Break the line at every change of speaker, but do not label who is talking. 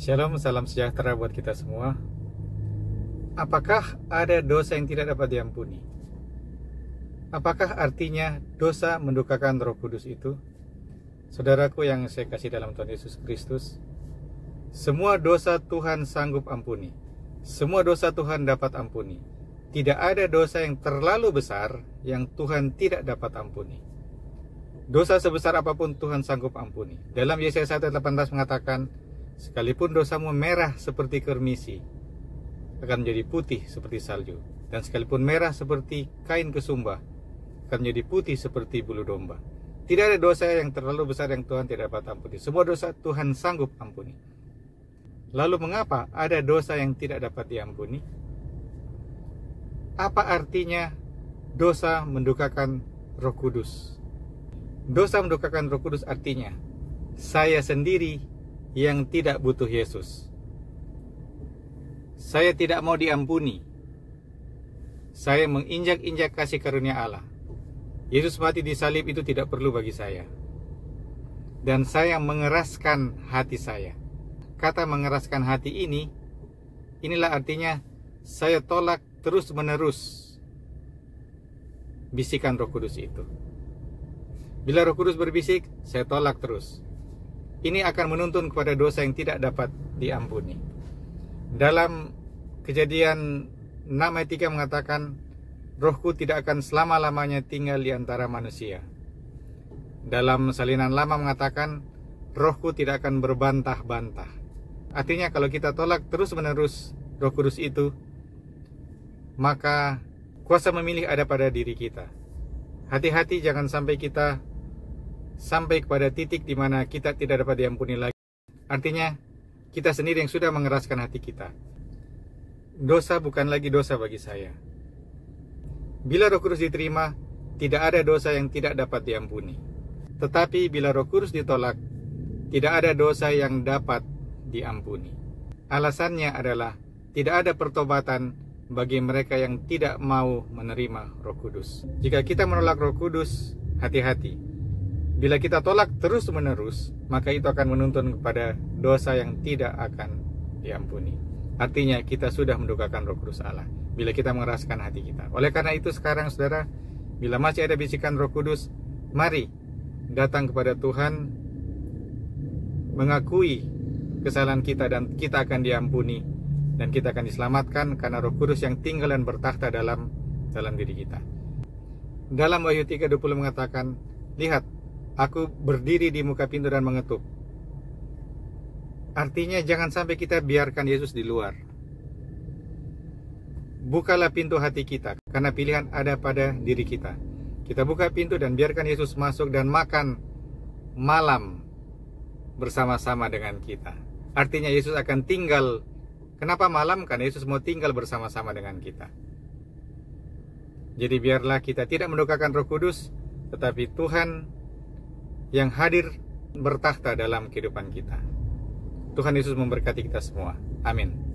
Shalom, salam sejahtera buat kita semua. Apakah ada dosa yang tidak dapat diampuni? Apakah artinya dosa mendukakan Roh Kudus itu? Saudaraku yang saya kasih dalam Tuhan Yesus Kristus, semua dosa Tuhan sanggup ampuni. Semua dosa Tuhan dapat ampuni. Tidak ada dosa yang terlalu besar yang Tuhan tidak dapat ampuni. Dosa sebesar apapun Tuhan sanggup ampuni. Dalam Yesaya 1:18 mengatakan, sekalipun dosamu merah seperti kermisi, akan menjadi putih seperti salju. Dan sekalipun merah seperti kain kesumbah, akan menjadi putih seperti bulu domba. Tidak ada dosa yang terlalu besar yang Tuhan tidak dapat ampuni. Semua dosa Tuhan sanggup ampuni. Lalu mengapa ada dosa yang tidak dapat diampuni? Apa artinya dosa mendukakan Roh Kudus? Dosa mendukakan Roh Kudus artinya saya sendiri yang tidak butuh Yesus. Saya tidak mau diampuni. Saya menginjak-injak kasih karunia Allah. Yesus mati di salib itu tidak perlu bagi saya. Dan saya mengeraskan hati saya. Kata mengeraskan hati ini, inilah artinya saya tolak terus-menerus bisikan Roh Kudus itu. Bila Roh Kudus berbisik, saya tolak terus. Ini akan menuntun kepada dosa yang tidak dapat diampuni. Dalam Kejadian 6 ayat 3 mengatakan, Rohku tidak akan selama-lamanya tinggal di antara manusia. Dalam Salinan Lama mengatakan, Rohku tidak akan berbantah-bantah. Artinya kalau kita tolak terus-menerus Roh Kudus itu, maka kuasa memilih ada pada diri kita. Hati-hati jangan sampai kita sampai kepada titik di mana kita tidak dapat diampuni lagi. Artinya kita sendiri yang sudah mengeraskan hati kita. Dosa bukan lagi dosa bagi saya. Bila Roh Kudus diterima, tidak ada dosa yang tidak dapat diampuni. Tetapi bila Roh Kudus ditolak, tidak ada dosa yang dapat diampuni. Alasannya adalah tidak ada pertobatan bagi mereka yang tidak mau menerima Roh Kudus. Jika kita menolak Roh Kudus, hati-hati. Bila kita tolak terus-menerus, maka itu akan menuntun kepada dosa yang tidak akan diampuni. Artinya kita sudah mendukakan Roh Kudus Allah bila kita mengeraskan hati kita. Oleh karena itu sekarang saudara, bila masih ada bisikan Roh Kudus, mari datang kepada Tuhan, mengakui kesalahan kita dan kita akan diampuni dan kita akan diselamatkan karena Roh Kudus yang tinggal dan bertakhta dalam diri kita. Dalam Wahyu 3:20 mengatakan, lihat, aku berdiri di muka pintu dan mengetuk. Artinya jangan sampai kita biarkan Yesus di luar. Bukalah pintu hati kita, karena pilihan ada pada diri kita. Kita buka pintu dan biarkan Yesus masuk dan makan malam bersama-sama dengan kita. Artinya Yesus akan tinggal. Kenapa malam? Karena Yesus mau tinggal bersama-sama dengan kita. Jadi biarlah kita tidak mendukakan Roh Kudus, tetapi Tuhan yang hadir bertakhta dalam kehidupan kita. Tuhan Yesus memberkati kita semua. Amin.